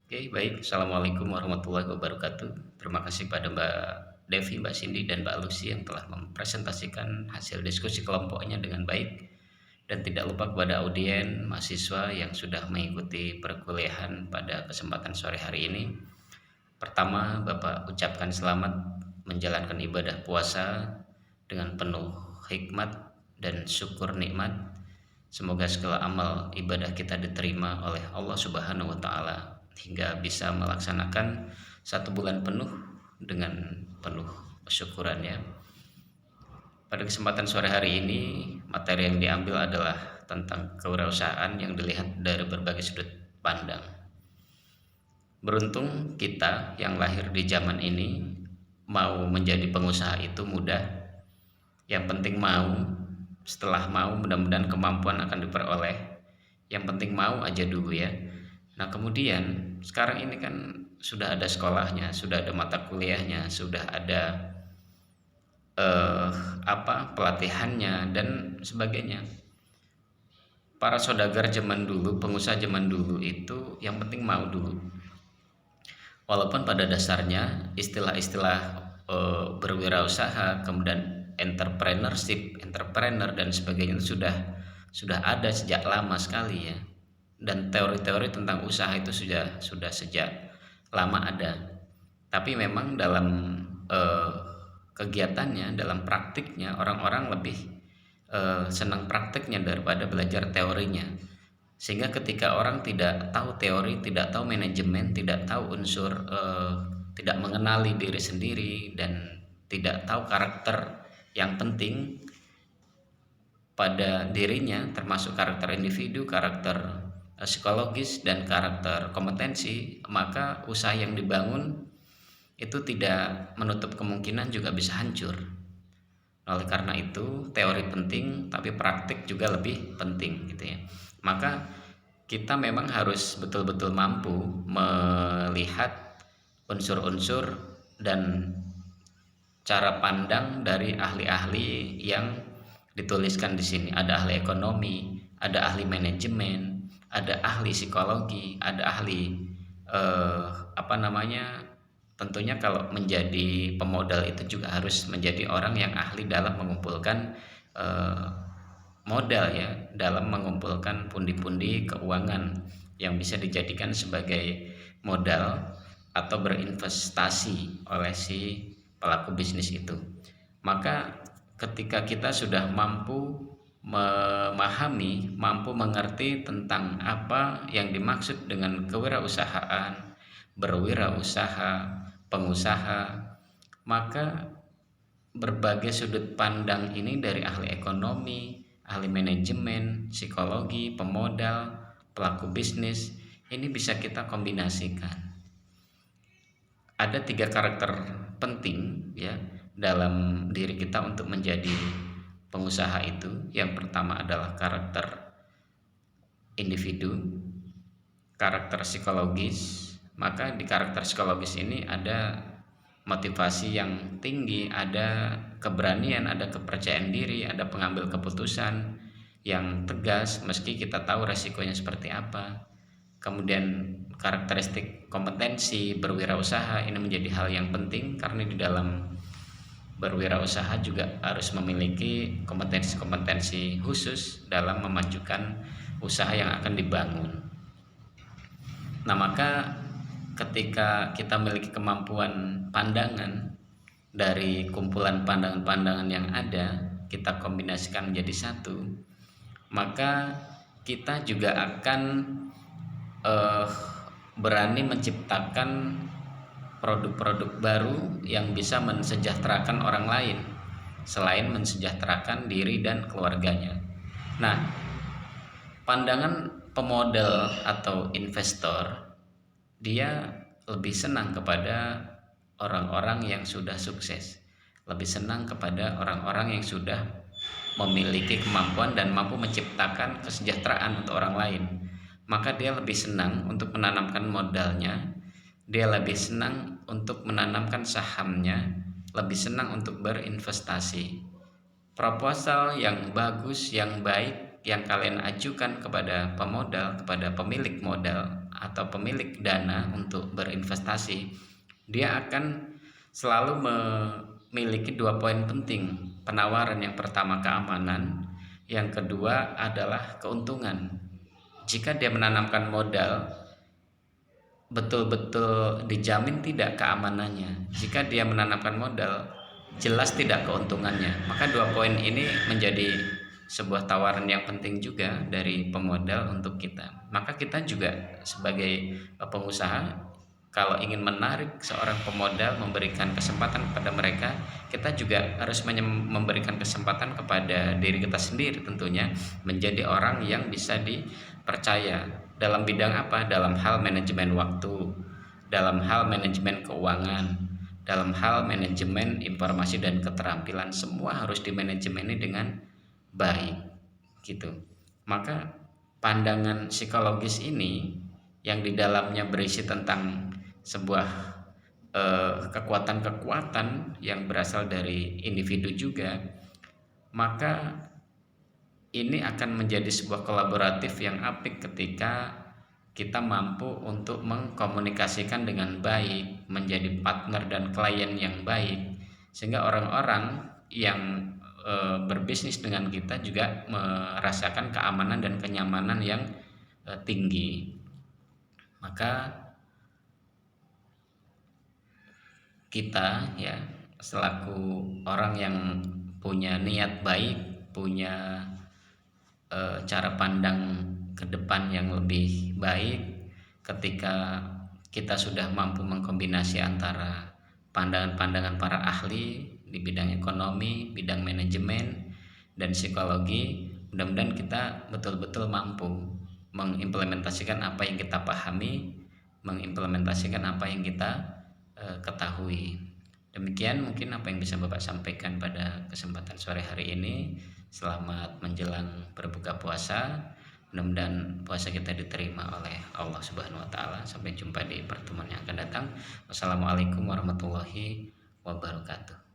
Oke, baik. Assalamualaikum warahmatullahi wabarakatuh. Terima kasih pada Mbak Devi, Mbak Cindy, dan Mbak Lucy yang telah mempresentasikan hasil diskusi kelompoknya dengan baik. Dan tidak lupa kepada audien, mahasiswa yang sudah mengikuti perkuliahan pada kesempatan sore hari ini. Pertama, Bapak ucapkan selamat menjalankan ibadah puasa dengan penuh hikmat dan syukur nikmat. Semoga segala amal ibadah kita diterima oleh Allah Subhanahu wa taala hingga bisa melaksanakan satu bulan penuh dengan penuh kesyukuran ya. Pada kesempatan sore hari ini, materi yang diambil adalah tentang kewirausahaan yang dilihat dari berbagai sudut pandang. Beruntung kita yang lahir di zaman ini, mau menjadi pengusaha itu mudah. Yang penting mau, setelah mau mudah-mudahan kemampuan akan diperoleh. Yang penting mau aja dulu ya. Nah kemudian sekarang ini kan sudah ada sekolahnya, sudah ada mata kuliahnya, sudah ada pelatihannya dan sebagainya. Para saudagar zaman dulu, pengusaha zaman dulu itu yang penting mau dulu. Walaupun pada dasarnya istilah-istilah berwirausaha, kemudian entrepreneurship, entrepreneur dan sebagainya itu sudah ada sejak lama sekali ya. Dan teori-teori tentang usaha itu sudah sejak lama ada. Tapi memang dalam eh, kegiatannya, dalam praktiknya orang-orang lebih senang praktiknya daripada belajar teorinya. Sehingga ketika orang tidak tahu teori, tidak tahu manajemen, tidak tahu unsur, tidak mengenali diri sendiri dan tidak tahu karakter yang penting pada dirinya, termasuk karakter individu, karakter psikologis dan karakter kompetensi, maka usaha yang dibangun itu tidak menutup kemungkinan juga bisa hancur. Oleh karena itu teori penting tapi praktik juga lebih penting gitu ya. Maka kita memang harus betul-betul mampu melihat unsur-unsur dan cara pandang dari ahli-ahli yang dituliskan di sini. Ada ahli ekonomi, ada ahli manajemen, ada ahli psikologi, ada ahli eh, apa namanya. Tentunya kalau menjadi pemodal itu juga harus menjadi orang yang ahli dalam mengumpulkan eh, modal ya, dalam mengumpulkan pundi-pundi keuangan yang bisa dijadikan sebagai modal atau berinvestasi oleh si pelaku bisnis itu. Maka ketika kita sudah mampu memahami, mampu mengerti tentang apa yang dimaksud dengan kewirausahaan, berwirausaha, pengusaha, maka berbagai sudut pandang ini dari ahli ekonomi, ahli manajemen, psikologi, pemodal, pelaku bisnis ini bisa kita kombinasikan. Ada tiga karakter penting ya dalam diri kita untuk menjadi pengusaha itu. Yang pertama adalah karakter individu, karakter psikologis. Maka di karakter psikologis ini ada motivasi yang tinggi, ada keberanian, ada kepercayaan diri, ada pengambil keputusan yang tegas meski kita tahu resikonya seperti apa. Kemudian karakteristik kompetensi berwirausaha ini menjadi hal yang penting karena di dalam berwirausaha juga harus memiliki kompetensi-kompetensi khusus dalam memajukan usaha yang akan dibangun. Nah, maka ketika kita memiliki kemampuan pandangan dari kumpulan pandangan-pandangan yang ada, kita kombinasikan menjadi satu, maka kita juga akan eh, berani menciptakan produk-produk baru yang bisa mensejahterakan orang lain selain mensejahterakan diri dan keluarganya. Nah, pandangan pemodal atau investor, dia lebih senang kepada orang-orang yang sudah sukses, lebih senang kepada orang-orang yang sudah memiliki kemampuan dan mampu menciptakan kesejahteraan untuk orang lain. Maka dia lebih senang untuk menanamkan modalnya, dia lebih senang untuk menanamkan sahamnya, lebih senang untuk berinvestasi. Proposal yang bagus, yang baik, yang kalian ajukan kepada pemodal, kepada pemilik modal atau pemilik dana untuk berinvestasi, dia akan selalu memiliki 2 poin penting penawaran. Yang pertama keamanan, yang kedua adalah keuntungan. Jika dia menanamkan modal, betul-betul dijamin tidak keamanannya. Jika dia menanamkan modal, jelas tidak keuntungannya. Maka 2 poin ini menjadi sebuah tawaran yang penting juga dari pemodal untuk kita. Maka kita juga sebagai pengusaha, kalau ingin menarik seorang pemodal, memberikan kesempatan kepada mereka, kita juga harus memberikan kesempatan kepada diri kita sendiri tentunya, menjadi orang yang bisa dipercaya dalam bidang apa? Dalam hal manajemen waktu, dalam hal manajemen keuangan, dalam hal manajemen informasi dan keterampilan. Semua harus dimanajemeni dengan baik gitu. Maka pandangan psikologis ini yang di dalamnya berisi tentang sebuah kekuatan-kekuatan yang berasal dari individu juga, maka ini akan menjadi sebuah kolaboratif yang apik ketika kita mampu untuk mengkomunikasikan dengan baik, menjadi partner dan klien yang baik, sehingga orang-orang yang berbisnis dengan kita juga merasakan keamanan dan kenyamanan yang tinggi. Maka kita ya selaku orang yang punya niat baik, punya cara pandang ke depan yang lebih baik, ketika kita sudah mampu mengkombinasi antara pandangan-pandangan para ahli di bidang ekonomi, bidang manajemen, dan psikologi, mudah-mudahan kita betul-betul mampu mengimplementasikan apa yang kita pahami, mengimplementasikan apa yang kita ketahui. Demikian mungkin apa yang bisa Bapak sampaikan pada kesempatan sore hari ini. Selamat menjelang berbuka puasa. Mudah-mudahan puasa kita diterima oleh Allah Subhanahu wa taala. Sampai jumpa di pertemuan yang akan datang. Wassalamualaikum warahmatullahi wabarakatuh.